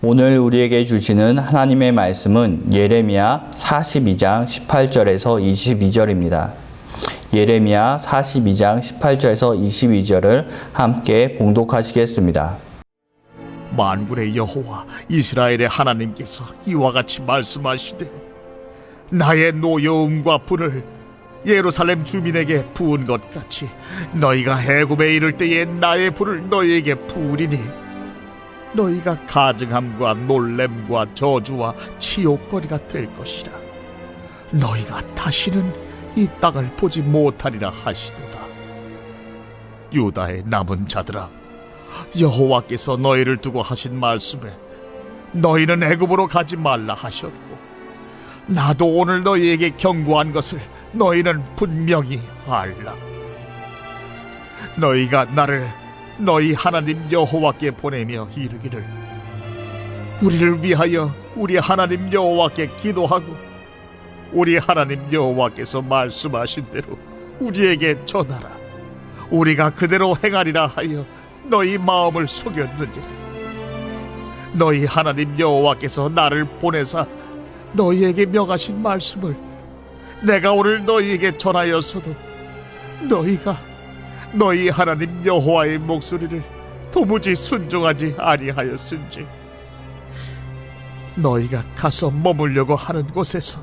오늘 우리에게 주시는 하나님의 말씀은 예레미야 42장 18절에서 22절입니다. 예레미야 42장 18절에서 22절을 함께 봉독하시겠습니다. 만군의 여호와 이스라엘의 하나님께서 이와 같이 말씀하시되, 나의 노여움과 분을 예루살렘 주민에게 부은 것 같이 너희가 애굽에 이를 때에 나의 불을 너희에게 부으리니, 너희가 가증함과 놀램과 저주와 치욕거리가 될 것이라. 너희가 다시는 이 땅을 보지 못하리라 하시도다. 유다의 남은 자들아, 여호와께서 너희를 두고 하신 말씀에 너희는 애굽으로 가지 말라 하셨고, 나도 오늘 너희에게 경고한 것을 너희는 분명히 알라. 너희가 나를 너희 하나님 여호와께 보내며 이르기를, 우리를 위하여 우리 하나님 여호와께 기도하고 우리 하나님 여호와께서 말씀하신 대로 우리에게 전하라. 우리가 그대로 행하리라 하여 너희 마음을 속였느니라. 너희 하나님 여호와께서 나를 보내사 너희에게 명하신 말씀을 내가 오늘 너희에게 전하였어도 너희가 너희 하나님 여호와의 목소리를 도무지 순종하지 아니하였은지, 너희가 가서 머물려고 하는 곳에서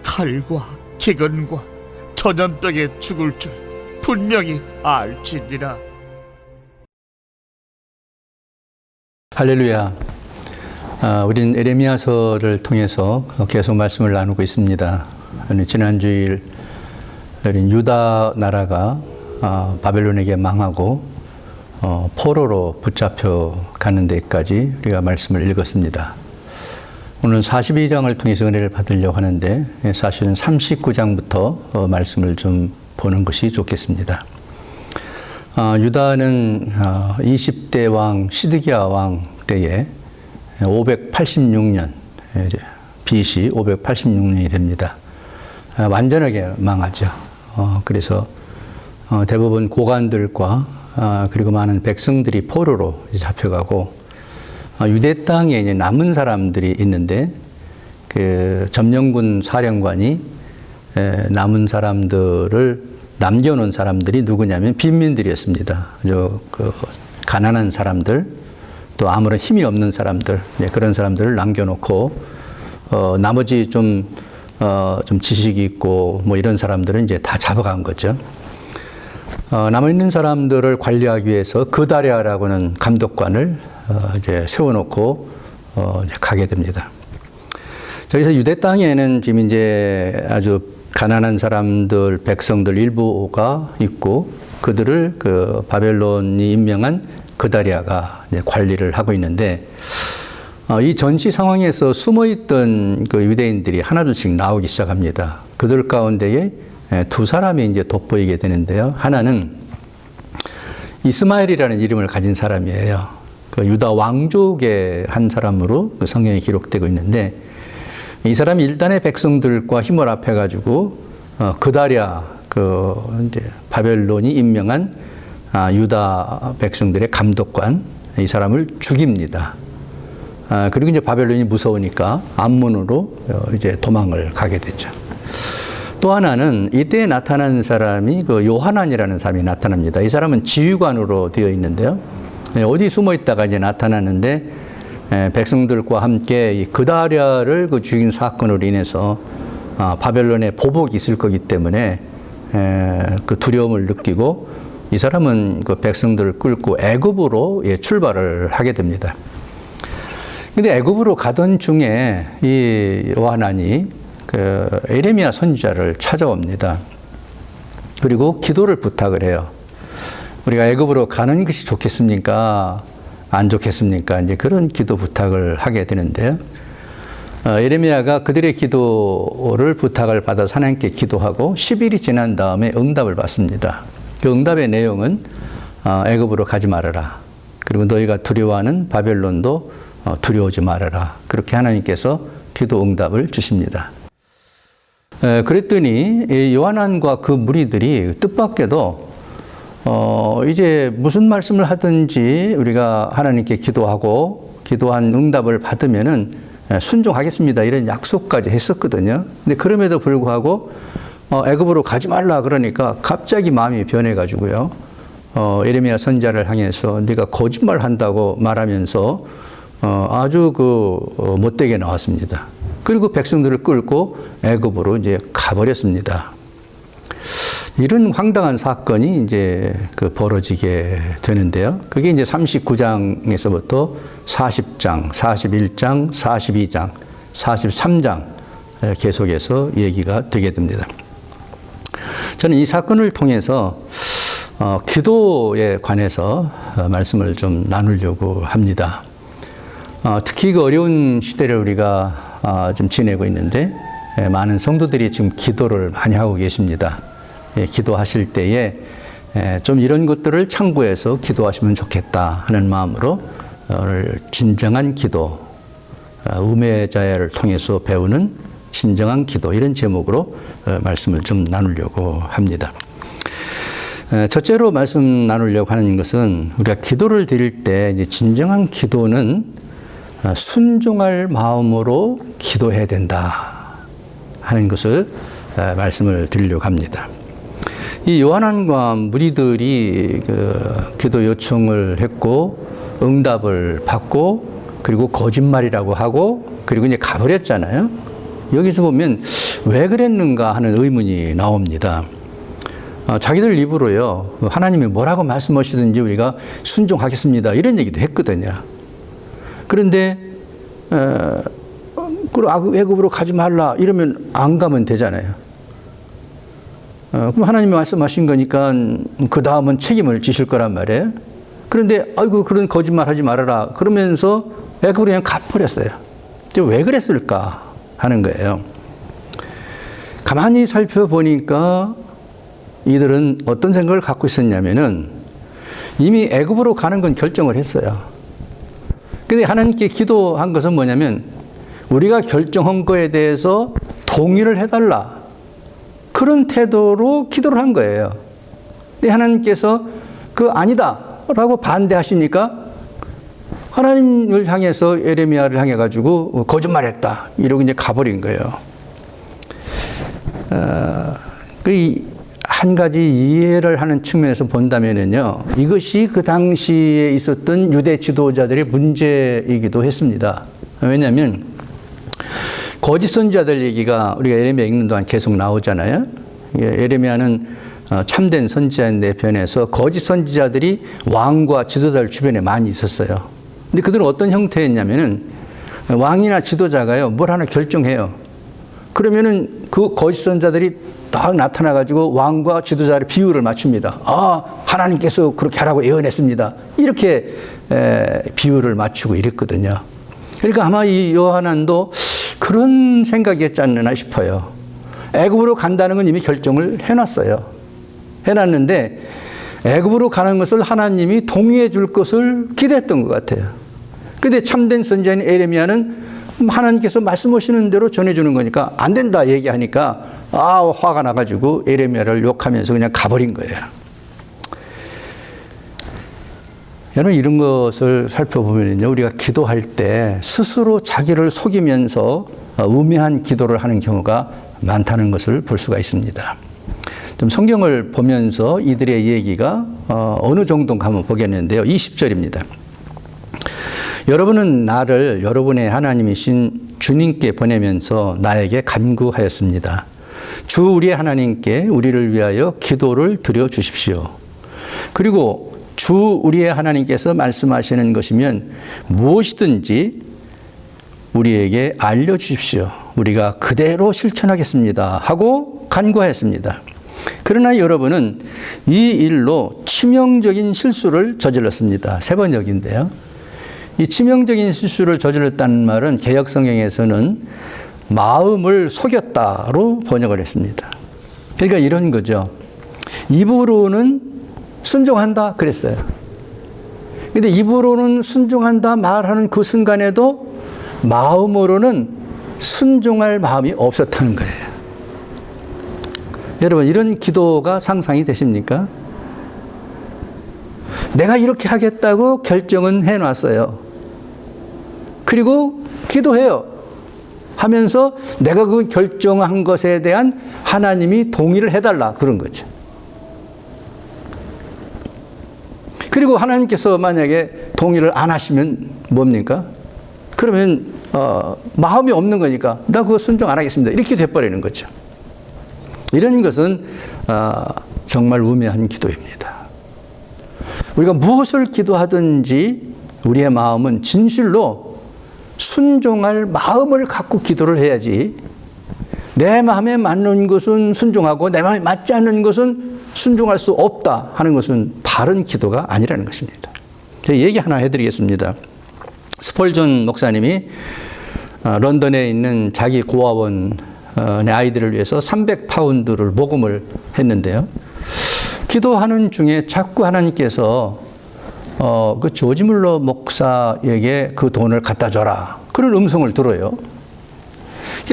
칼과 기근과 전염병에 죽을 줄 분명히 알지니라. 할렐루야. 우린 예레미야서를 통해서 계속 말씀을 나누고 있습니다. 지난주일 유다 나라가 바벨론에게 망하고 포로로 붙잡혀 가는 데까지 우리가 말씀을 읽었습니다. 오늘 42장을 통해서 은혜를 받으려고 하는데, 사실은 39장부터 말씀을 좀 보는 것이 좋겠습니다. 유다는 20대 왕 시드기야 왕 때에 586년 BC 586년이 됩니다. 완전하게 망하죠. 그래서 대부분 고관들과 그리고 많은 백성들이 포로로 잡혀가고, 유대 땅에 이제 남은 사람들이 있는데, 그 점령군 사령관이 남은 사람들을 남겨놓은 사람들이 누구냐면 빈민들이었습니다. 그 가난한 사람들, 또 아무런 힘이 없는 사람들, 그런 사람들을 남겨놓고 나머지 좀 지식이 있고 뭐 이런 사람들은 이제 다 잡아간 거죠. 남아있는 사람들을 관리하기 위해서 그다랴라고는 감독관을 이제 세워놓고 가게 됩니다. 저기서 유대 땅에는 지금 이제 아주 가난한 사람들, 백성들 일부가 있고, 그들을 그 바벨론이 임명한 그다랴가 관리를 하고 있는데, 이 전시 상황에서 숨어있던 그 유대인들이 하나둘씩 나오기 시작합니다. 그들 가운데에 두 사람이 이제 돋보이게 되는데요. 하나는 이스마엘이라는 이름을 가진 사람이에요. 그 유다 왕족의 한 사람으로 그 성경에 기록되고 있는데, 이 사람이 일단의 백성들과 힘을 합해가지고 그다랴, 이제 바벨론이 임명한 유다 백성들의 감독관, 이 사람을 죽입니다. 그리고 이제 바벨론이 무서우니까 암몬으로 이제 도망을 가게 됐죠. 또 하나는 이때 나타난 사람이 그 요하난이라는 사람이 나타납니다. 이 사람은 지휘관으로 되어 있는데요. 어디 숨어 있다가 이제 나타나는데, 백성들과 함께 이 그다랴를 그 죽인 사건으로 인해서 바벨론에 보복이 있을 거기 때문에 그 두려움을 느끼고, 이 사람은 그 백성들을 끌고 애굽으로 출발을 하게 됩니다. 근데 애굽으로 가던 중에 이 요하난이 그 예레미야 선지자를 찾아옵니다. 그리고 기도를 부탁을 해요. 우리가 애굽으로 가는 것이 좋겠습니까? 안 좋겠습니까? 이제 그런 기도 부탁을 하게 되는데요. 예레미야가 그들의 기도를 부탁을 받아서 하나님께 기도하고 10일이 지난 다음에 응답을 받습니다. 그 응답의 내용은 애굽으로 가지 말아라. 그리고 너희가 두려워하는 바벨론도 두려워하지 말아라. 그렇게 하나님께서 기도 응답을 주십니다. 그랬더니 요한안과 그 무리들이 뜻밖에도 이제 무슨 말씀을 하든지 우리가 하나님께 기도하고 기도한 응답을 받으면은 순종하겠습니다. 이런 약속까지 했었거든요. 근데 그럼에도 불구하고 애굽으로 가지 말라 그러니까 갑자기 마음이 변해가지고요. 예레미야 선지자를 향해서 네가 거짓말한다고 말하면서 아주 못되게 나왔습니다. 그리고 백성들을 끌고 애굽으로 이제 가버렸습니다. 이런 황당한 사건이 이제 벌어지게 되는데요. 그게 이제 39장에서부터 40장, 41장, 42장, 43장 계속해서 얘기가 되게 됩니다. 저는 이 사건을 통해서 기도에 관해서 말씀을 좀 나누려고 합니다. 특히 그 어려운 시대를 우리가 좀 지내고 있는데 많은 성도들이 지금 기도를 많이 하고 계십니다. 기도하실 때에 좀 이런 것들을 참고해서 기도하시면 좋겠다 하는 마음으로 진정한 기도, 우매자야를 통해서 배우는 진정한 기도 이런 제목으로 말씀을 좀 나누려고 합니다. 첫째로 말씀 나누려고 하는 것은 우리가 기도를 드릴 때 이제 진정한 기도는 순종할 마음으로 기도해야 된다 하는 것을 말씀을 드리려고 합니다. 이 요한왕과 무리들이 기도 요청을 했고 응답을 받고 그리고 거짓말이라고 하고 그리고 이제 가버렸잖아요. 여기서 보면 왜 그랬는가 하는 의문이 나옵니다. 자기들 입으로요, 하나님이 뭐라고 말씀하시든지 우리가 순종하겠습니다. 이런 얘기도 했거든요. 그런데, 애굽으로 가지 말라. 이러면 안 가면 되잖아요. 그럼 하나님이 말씀하신 거니까 그 다음은 책임을 지실 거란 말이에요. 그런데, 아이고, 그런 거짓말 하지 말아라. 그러면서 애굽으로 그냥 가버렸어요. 왜 그랬을까 하는 거예요. 가만히 살펴보니까 이들은 어떤 생각을 갖고 있었냐면은 이미 애굽으로 가는 건 결정을 했어요. 근데 하나님께 기도한 것은 뭐냐면 우리가 결정한 거에 대해서 동의를 해달라. 그런 태도로 기도를 한 거예요. 근데 하나님께서 아니다 라고 반대하시니까 하나님을 향해서 예레미야를 향해 가지고 거짓말했다. 이러고 이제 가버린 거예요. 한 가지 이해를 하는 측면에서 본다면은요, 이것이 그 당시에 있었던 유대 지도자들의 문제이기도 했습니다. 왜냐하면 거짓 선지자들 얘기가 우리가 예레미야 읽는 동안 계속 나오잖아요. 예레미야는 참된 선지자인데 변해서 거짓 선지자들이 왕과 지도자들 주변에 많이 있었어요. 근데 그들은 어떤 형태였냐면은 왕이나 지도자가요, 뭘 하나 결정해요. 그러면은 그 거짓 선지자들이 딱 나타나가지고 왕과 지도자의 비율을 맞춥니다. 하나님께서 그렇게 하라고 예언했습니다. 이렇게 비율을 맞추고 이랬거든요. 그러니까 아마 이 요한도 그런 생각이었지 않나 싶어요. 애굽으로 간다는 건 이미 결정을 해놨어요. 해놨는데 애굽으로 가는 것을 하나님이 동의해 줄 것을 기대했던 것 같아요. 그런데 참된 선지자인 예레미야는 하나님께서 말씀하시는 대로 전해주는 거니까 안 된다 얘기하니까 화가 나가지고 예레미야를 욕하면서 그냥 가버린 거예요. 여러분 이런 것을 살펴보면요, 우리가 기도할 때 스스로 자기를 속이면서 우매한 기도를 하는 경우가 많다는 것을 볼 수가 있습니다. 좀 성경을 보면서 이들의 얘기가 어느 정도인가 한번 보겠는데요. 20절입니다. 여러분은 나를 여러분의 하나님이신 주님께 보내면서 나에게 간구하였습니다. 주 우리의 하나님께 우리를 위하여 기도를 드려 주십시오. 그리고 주 우리의 하나님께서 말씀하시는 것이면 무엇이든지 우리에게 알려주십시오. 우리가 그대로 실천하겠습니다. 하고 간구하였습니다. 그러나 여러분은 이 일로 치명적인 실수를 저질렀습니다. 세 번역인데요. 이 치명적인 실수를 저질렀다는 말은 개역 성경에서는 마음을 속였다로 번역을 했습니다. 그러니까 이런 거죠. 입으로는 순종한다 그랬어요. 근데 입으로는 순종한다 말하는 그 순간에도 마음으로는 순종할 마음이 없었다는 거예요. 여러분 이런 기도가 상상이 되십니까? 내가 이렇게 하겠다고 결정은 해놨어요. 그리고 기도해요. 하면서 내가 그 결정한 것에 대한 하나님이 동의를 해달라 그런 거죠. 그리고 하나님께서 만약에 동의를 안 하시면 뭡니까? 그러면 마음이 없는 거니까 나 그거 순종 안 하겠습니다. 이렇게 돼버리는 거죠. 이런 것은 정말 우매한 기도입니다. 우리가 무엇을 기도하든지 우리의 마음은 진실로 순종할 마음을 갖고 기도를 해야지 내 마음에 맞는 것은 순종하고 내 마음에 맞지 않는 것은 순종할 수 없다 하는 것은 바른 기도가 아니라는 것입니다. 제가 얘기 하나 해드리겠습니다. 스펄전 목사님이 런던에 있는 자기 고아원의 아이들을 위해서 300파운드를 모금을 했는데요. 기도하는 중에 자꾸 하나님께서 그 조지 물러 목사에게 그 돈을 갖다 줘라 그런 음성을 들어요.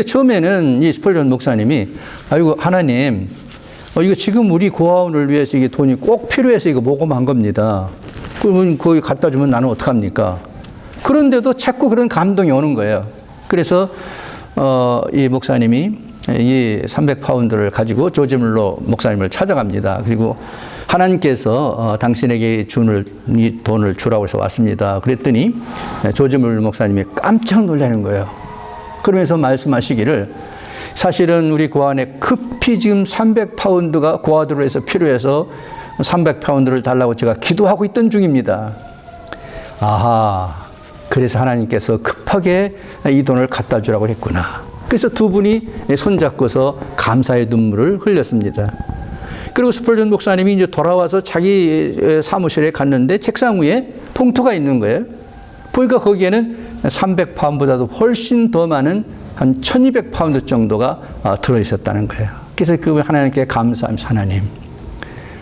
처음에는 이 스펄전 목사님이 아이고 하나님 이거 지금 우리 고아원을 위해서 이게 돈이 꼭 필요해서 이거 모금한 겁니다. 그러면 거기 갖다 주면 나는 어떡합니까? 그런데도 자꾸 그런 감동이 오는 거예요. 그래서 이 목사님이 이 300파운드를 가지고 조지 물러 목사님을 찾아갑니다. 그리고 하나님께서 당신에게 이 돈을 주라고 해서 왔습니다. 그랬더니 조지 물러 목사님이 깜짝 놀라는 거예요. 그러면서 말씀하시기를 사실은 우리 고아원에 급히 지금 300파운드가 고아들을 위해서 필요해서 300파운드를 달라고 제가 기도하고 있던 중입니다. 아하, 그래서 하나님께서 급하게 이 돈을 갖다 주라고 했구나. 그래서 두 분이 손잡고서 감사의 눈물을 흘렸습니다. 그리고 스펄전 목사님이 이제 돌아와서 자기 사무실에 갔는데 책상 위에 봉투가 있는 거예요. 보니까 거기에는 300파운드보다도 훨씬 더 많은 한 1200파운드 정도가 들어있었다는 거예요. 그래서 그 하나님께 감사하면서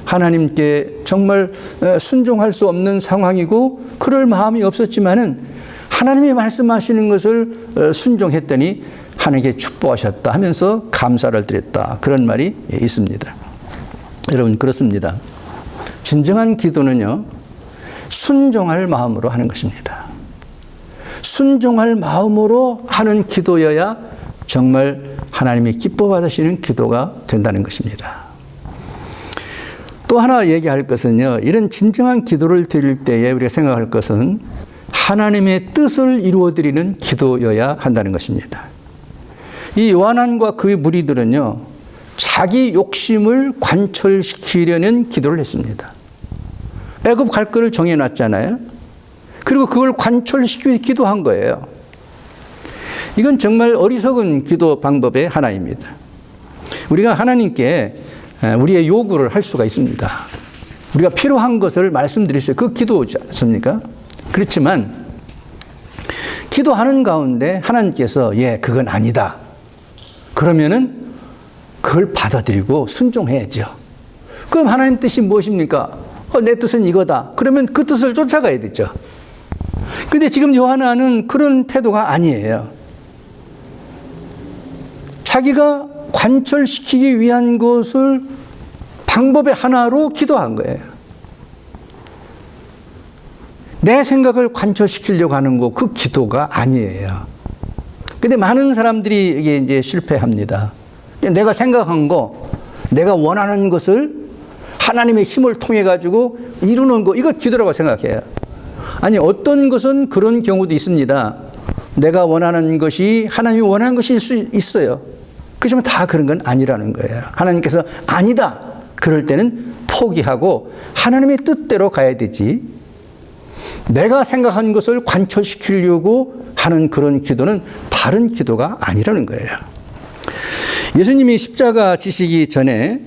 하나님께 정말 순종할 수 없는 상황이고 그럴 마음이 없었지만은 하나님이 말씀하시는 것을 순종했더니 하나님께 축복하셨다 하면서 감사를 드렸다. 그런 말이 있습니다. 여러분 그렇습니다. 진정한 기도는요. 순종할 마음으로 하는 것입니다. 순종할 마음으로 하는 기도여야 정말 하나님이 기뻐 받으시는 기도가 된다는 것입니다. 또 하나 얘기할 것은요. 이런 진정한 기도를 드릴 때에 우리가 생각할 것은 하나님의 뜻을 이루어드리는 기도여야 한다는 것입니다. 이 요한과 그의 무리들은요. 자기 욕심을 관철시키려는 기도를 했습니다. 애굽 갈 거를 정해놨잖아요. 그리고 그걸 관철시키기 기도한 거예요. 이건 정말 어리석은 기도 방법의 하나입니다. 우리가 하나님께 우리의 요구를 할 수가 있습니다. 우리가 필요한 것을 말씀드리세요. 그 기도지 않습니까? 그렇지만 기도하는 가운데 하나님께서 그건 아니다. 그러면은 그걸 받아들이고 순종해야죠. 그럼 하나님 뜻이 무엇입니까? 내 뜻은 이거다. 그러면 그 뜻을 쫓아가야 되죠. 근데 지금 요한은 그런 태도가 아니에요. 자기가 관철시키기 위한 것을 방법의 하나로 기도한 거예요. 내 생각을 관철시키려고 하는 거, 그 기도가 아니에요. 근데 많은 사람들이 이게 이제 실패합니다. 내가 생각한 거, 내가 원하는 것을 하나님의 힘을 통해 가지고 이루는 거, 이거 기도라고 생각해요. 아니, 어떤 것은 그런 경우도 있습니다. 내가 원하는 것이 하나님이 원하는 것일 수 있어요. 그렇지만 다 그런 건 아니라는 거예요. 하나님께서 아니다. 그럴 때는 포기하고 하나님의 뜻대로 가야 되지. 내가 생각한 것을 관철시키려고 하는 그런 기도는 바른 기도가 아니라는 거예요. 예수님이 십자가 지시기 전에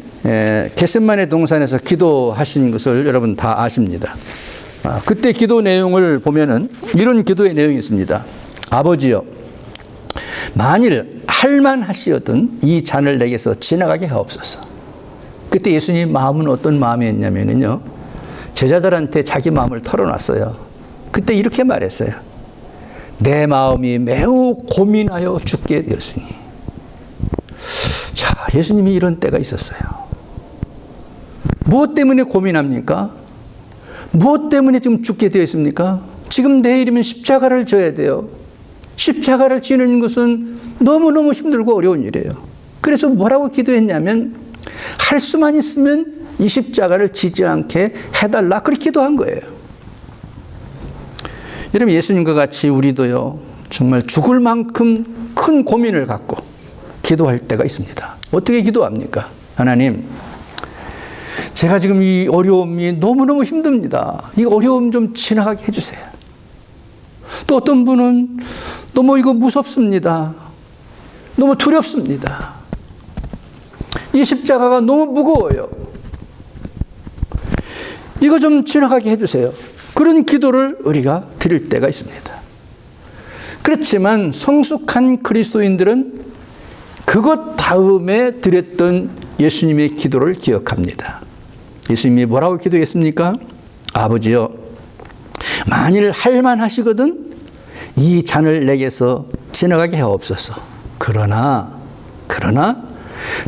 겟세마네 동산에서 기도하신 것을 여러분 다 아십니다. 그때 기도 내용을 보면은 이런 기도의 내용이 있습니다. 아버지여, 만일 할만하시거든 이 잔을 내게서 지나가게 하옵소서. 그때 예수님 마음은 어떤 마음이었냐면요, 제자들한테 자기 마음을 털어놨어요. 그때 이렇게 말했어요. 내 마음이 매우 고민하여 죽게 되었으니. 자, 예수님이 이런 때가 있었어요. 무엇 때문에 고민합니까? 무엇 때문에 지금 죽게 되어 있습니까? 지금 내일이면 십자가를 져야 돼요. 십자가를 지는 것은 너무너무 힘들고 어려운 일이에요. 그래서 뭐라고 기도했냐면 할 수만 있으면 이 십자가를 지지 않게 해달라 그렇게 기도한 거예요. 여러분 예수님과 같이 우리도요 정말 죽을 만큼 큰 고민을 갖고 기도할 때가 있습니다. 어떻게 기도합니까? 하나님, 제가 지금 이 어려움이 너무너무 힘듭니다. 이 어려움 좀 지나가게 해주세요. 또 어떤 분은 너무 이거 무섭습니다. 너무 두렵습니다. 이 십자가가 너무 무거워요. 이거 좀 지나가게 해주세요. 그런 기도를 우리가 드릴 때가 있습니다. 그렇지만 성숙한 그리스도인들은 그것 다음에 드렸던 예수님의 기도를 기억합니다. 예수님이 뭐라고 기도했습니까? 아버지여, 만일 할만하시거든 이 잔을 내게서 지나가게 하옵소서. 그러나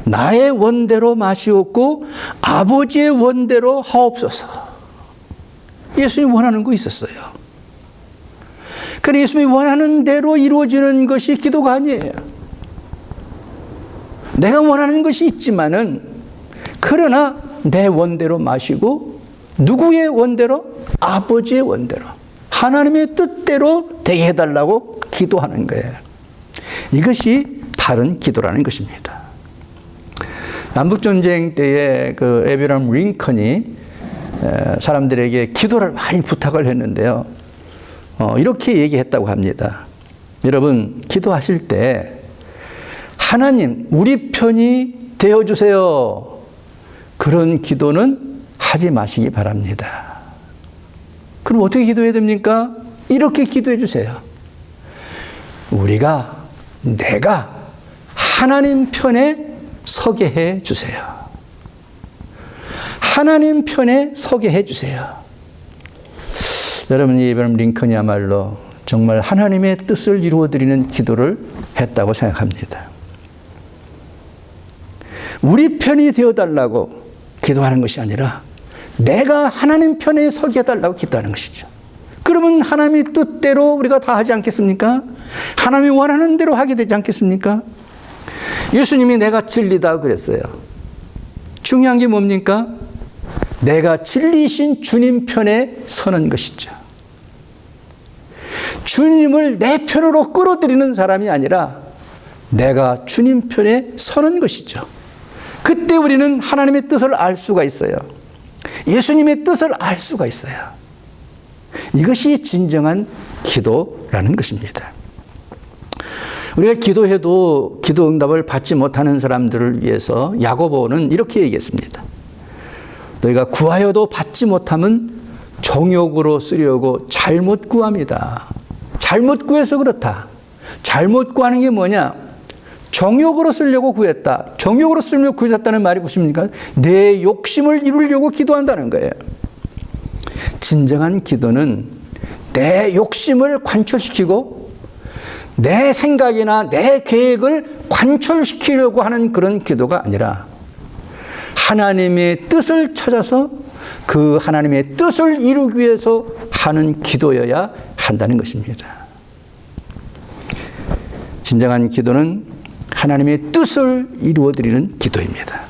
나의 원대로 마시옵고 아버지의 원대로 하옵소서. 예수님이 원하는 거 있었어요. 그런데 예수님이 원하는 대로 이루어지는 것이 기도가 아니에요. 내가 원하는 것이 있지만은 그러나 내 원대로 마시고 누구의 원대로? 아버지의 원대로, 하나님의 뜻대로 되게 해달라고 기도하는 거예요. 이것이 바른 기도라는 것입니다. 남북전쟁 때에 그 에브라함 링컨이 사람들에게 기도를 많이 부탁을 했는데요. 이렇게 얘기했다고 합니다. 여러분, 기도하실 때 하나님, 우리 편이 되어주세요. 그런 기도는 하지 마시기 바랍니다. 그럼 어떻게 기도해야 됩니까? 이렇게 기도해 주세요. 내가 하나님 편에 서게 해 주세요. 하나님 편에 서게 해 주세요. 여러분, 이 에브라함 링컨이야말로 정말 하나님의 뜻을 이루어드리는 기도를 했다고 생각합니다. 우리 편이 되어달라고 기도하는 것이 아니라 내가 하나님 편에 서게 해달라고 기도하는 것이죠. 그러면 하나님의 뜻대로 우리가 다 하지 않겠습니까? 하나님이 원하는 대로 하게 되지 않겠습니까? 예수님이 내가 진리다 그랬어요. 중요한 게 뭡니까? 내가 진리이신 주님 편에 서는 것이죠. 주님을 내 편으로 끌어들이는 사람이 아니라 내가 주님 편에 서는 것이죠. 그때 우리는 하나님의 뜻을 알 수가 있어요. 예수님의 뜻을 알 수가 있어요. 이것이 진정한 기도라는 것입니다. 우리가 기도해도 기도 응답을 받지 못하는 사람들을 위해서 야고보는 이렇게 얘기했습니다. 너희가 구하여도 받지 못하면 정욕으로 쓰려고 잘못 구합니다. 잘못 구해서 그렇다. 잘못 구하는 게 뭐냐? 정욕으로 쓰려고 구했다. 정욕으로 쓰려고 구했다는 말이 무엇입니까? 내 욕심을 이루려고 기도한다는 거예요. 진정한 기도는 내 욕심을 관철시키고 내 생각이나 내 계획을 관철시키려고 하는 그런 기도가 아니라 하나님의 뜻을 찾아서 그 하나님의 뜻을 이루기 위해서 하는 기도여야 한다는 것입니다. 진정한 기도는 하나님의 뜻을 이루어드리는 기도입니다.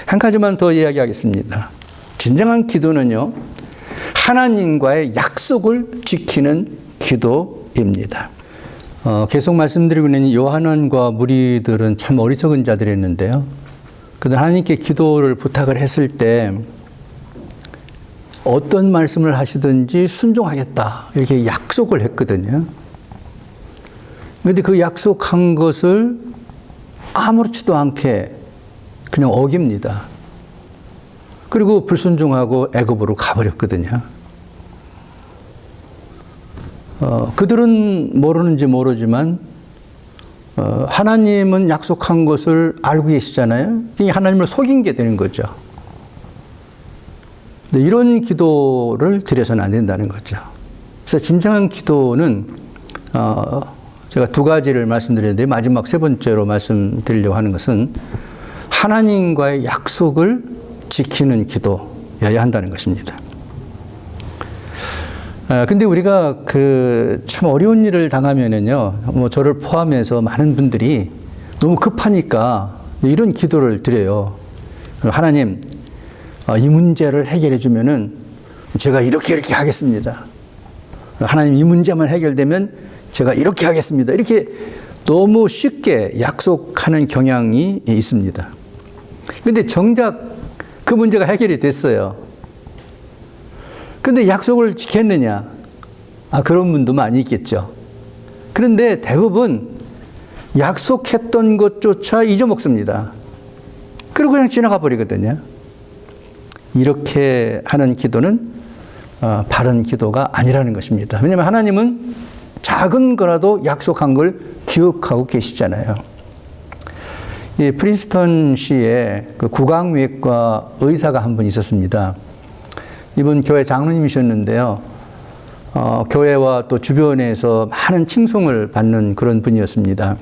한 가지만 더 이야기하겠습니다. 진정한 기도는요, 하나님과의 약속을 지키는 기도입니다. 계속 말씀드리고 있는 요한과 무리들은 참 어리석은 자들이었는데요. 그들 하나님께 기도를 부탁을 했을 때 어떤 말씀을 하시든지 순종하겠다 이렇게 약속을 했거든요. 그런데 그 약속한 것을 아무렇지도 않게 그냥 어깁니다. 그리고 불순종하고 애굽으로 가버렸거든요. 그들은 모르는지 모르지만 하나님은 약속한 것을 알고 계시잖아요. 하나님을 속인 게 되는 거죠. 이런 기도를 드려서는 안 된다는 거죠. 그래서 진정한 기도는 제가 두 가지를 말씀드렸는데 마지막 세 번째로 말씀드리려고 하는 것은 하나님과의 약속을 지키는 기도여야 한다는 것입니다. 근데 우리가 그 참 어려운 일을 당하면은요, 뭐 저를 포함해서 많은 분들이 너무 급하니까 이런 기도를 드려요. 하나님, 이 문제를 해결해 주면은 제가 이렇게 하겠습니다. 하나님, 이 문제만 해결되면 제가 이렇게 하겠습니다. 이렇게 너무 쉽게 약속하는 경향이 있습니다. 근데 정작 그 문제가 해결이 됐어요. 근데 약속을 지켰느냐? 그런 분도 많이 있겠죠. 그런데 대부분 약속했던 것조차 잊어먹습니다. 그리고 그냥 지나가 버리거든요. 이렇게 하는 기도는 바른 기도가 아니라는 것입니다. 왜냐하면 하나님은 작은 거라도 약속한 걸 기억하고 계시잖아요. 이 프린스턴시에 그 구강외과 의사가 한 분 있었습니다. 이분 교회 장로님이셨는데요. 교회와 또 주변에서 많은 칭송을 받는 그런 분이었습니다.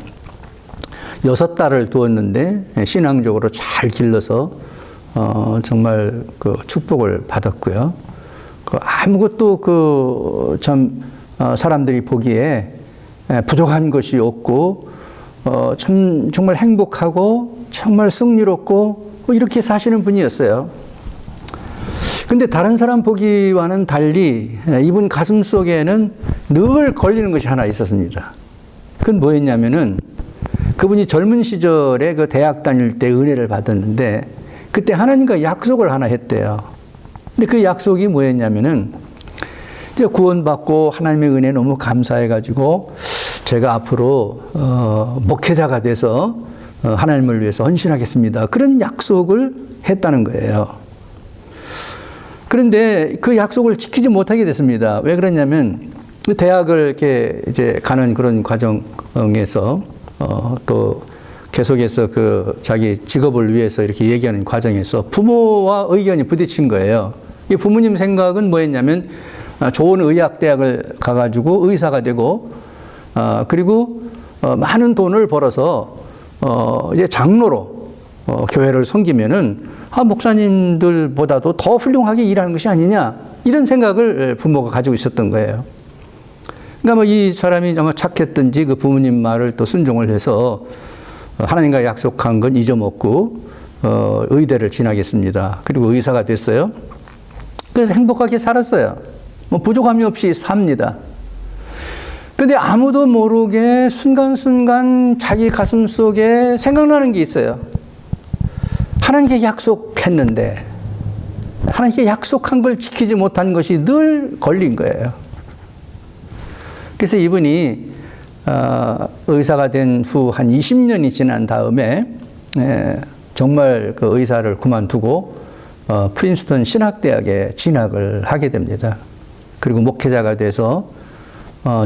6딸을 두었는데 신앙적으로 잘 길러서 정말 그 축복을 받았고요. 그 아무것도 그 참 사람들이 보기에 부족한 것이 없고 참 정말 행복하고 정말 승리롭고 이렇게 사시는 분이었어요. 근데 다른 사람 보기와는 달리 이분 가슴 속에는 늘 걸리는 것이 하나 있었습니다. 그건 뭐였냐면은 그분이 젊은 시절에 그 대학 다닐 때 은혜를 받았는데 그때 하나님과 약속을 하나 했대요. 근데 그 약속이 뭐였냐면은 이제 구원받고 하나님의 은혜 너무 감사해가지고 제가 앞으로 목회자가 돼서 하나님을 위해서 헌신하겠습니다. 그런 약속을 했다는 거예요. 그런데 그 약속을 지키지 못하게 됐습니다. 왜 그러냐면 그 대학을 이렇게 이제 가는 그런 과정에서 또 계속해서 그 자기 직업을 위해서 이렇게 얘기하는 과정에서 부모와 의견이 부딪힌 거예요. 이 부모님 생각은 뭐였냐면 좋은 의학대학을 가가지고 의사가 되고 그리고 많은 돈을 벌어서 이제 장로로 교회를 섬기면은 목사님들보다도 더 훌륭하게 일하는 것이 아니냐 이런 생각을 부모가 가지고 있었던 거예요. 그러니까 뭐 이 사람이 정말 착했든지 그 부모님 말을 또 순종을 해서 하나님과 약속한 건 잊어먹고 의대를 지나겠습니다. 그리고 의사가 됐어요. 그래서 행복하게 살았어요. 뭐 부족함이 없이 삽니다. 그런데 아무도 모르게 순간순간 자기 가슴 속에 생각나는 게 있어요. 하나님께 약속했는데 하나님께 약속한 걸 지키지 못한 것이 늘 걸린 거예요. 그래서 이분이 의사가 된 후 한 20년이 지난 다음에 정말 그 의사를 그만두고 프린스턴 신학대학에 진학을 하게 됩니다. 그리고 목회자가 돼서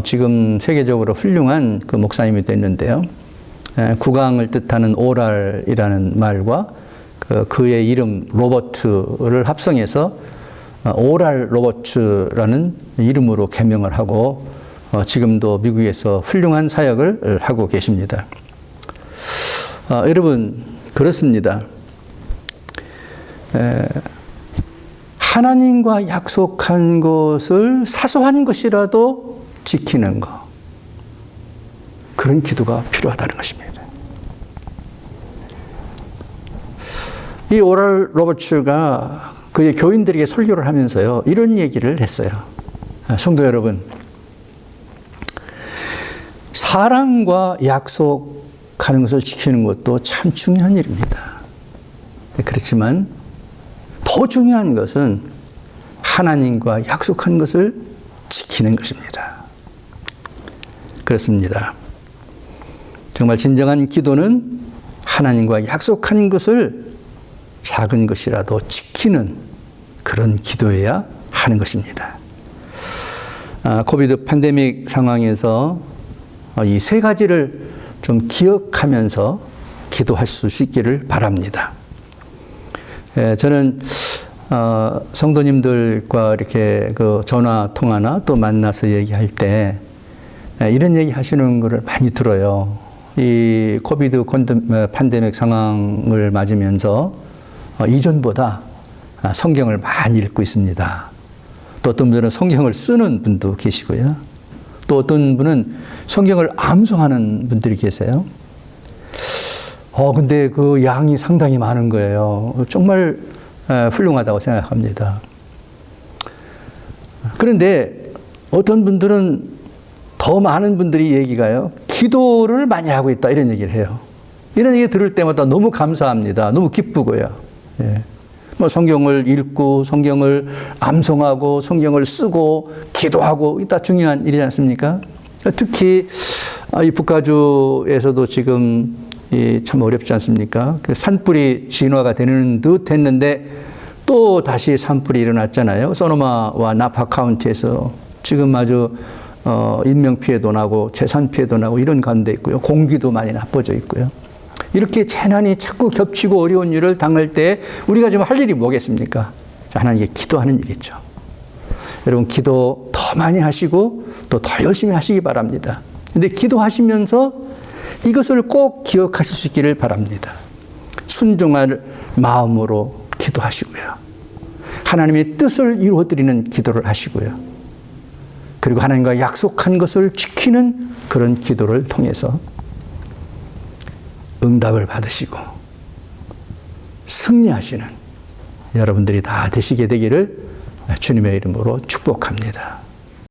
지금 세계적으로 훌륭한 그 목사님이 됐는데요. 구강을 뜻하는 오랄이라는 말과 그의 이름 로버트를 합성해서 오랄 로버츠라는 이름으로 개명을 하고 지금도 미국에서 훌륭한 사역을 하고 계십니다. 여러분 그렇습니다. 하나님과 약속한 것을 사소한 것이라도 지키는 것, 그런 기도가 필요하다는 것입니다. 이 오랄 로버츠가 그의 교인들에게 설교를 하면서요, 이런 얘기를 했어요. 성도 여러분, 사랑과 약속하는 것을 지키는 것도 참 중요한 일입니다. 그렇지만 더 중요한 것은 하나님과 약속한 것을 지키는 것입니다. 그렇습니다. 정말 진정한 기도는 하나님과 약속한 것을 작은 것이라도 지키는 그런 기도해야 하는 것입니다. 코비드 팬데믹 상황에서 이 세 가지를 좀 기억하면서 기도할 수 있기를 바랍니다. 저는 성도님들과 이렇게 그 전화 통화나 또 만나서 얘기할 때 이런 얘기 하시는 것을 많이 들어요. 이 코비드 팬데믹 상황을 맞으면서 이전보다 성경을 많이 읽고 있습니다. 또 어떤 분들은 성경을 쓰는 분도 계시고요. 또 어떤 분은 성경을 암송하는 분들이 계세요. 근데 그 양이 상당히 많은 거예요. 정말 훌륭하다고 생각합니다. 그런데 어떤 분들은 더 많은 분들이 얘기가요. 기도를 많이 하고 있다 이런 얘기를 해요. 이런 얘기 들을 때마다 너무 감사합니다. 너무 기쁘고요. 예. 뭐 성경을 읽고 성경을 암송하고 성경을 쓰고 기도하고 다 중요한 일이지 않습니까? 특히 이 북가주에서도 지금 참 어렵지 않습니까? 산불이 진화가 되는 듯 했는데 또 다시 산불이 일어났잖아요. 소노마와 나파 카운티에서 지금 아주 인명피해도 나고 재산피해도 나고 이런 가운데 있고요. 공기도 많이 나빠져 있고요. 이렇게 재난이 자꾸 겹치고 어려운 일을 당할 때 우리가 좀 할 일이 뭐겠습니까? 하나님께 기도하는 일이죠. 여러분 기도 더 많이 하시고 또 더 열심히 하시기 바랍니다. 근데 기도하시면서 이것을 꼭 기억하실 수 있기를 바랍니다. 순종할 마음으로 기도하시고요. 하나님의 뜻을 이루어드리는 기도를 하시고요. 그리고 하나님과 약속한 것을 지키는 그런 기도를 통해서 응답을 받으시고 승리하시는 여러분들이 다 되시게 되기를 주님의 이름으로 축복합니다.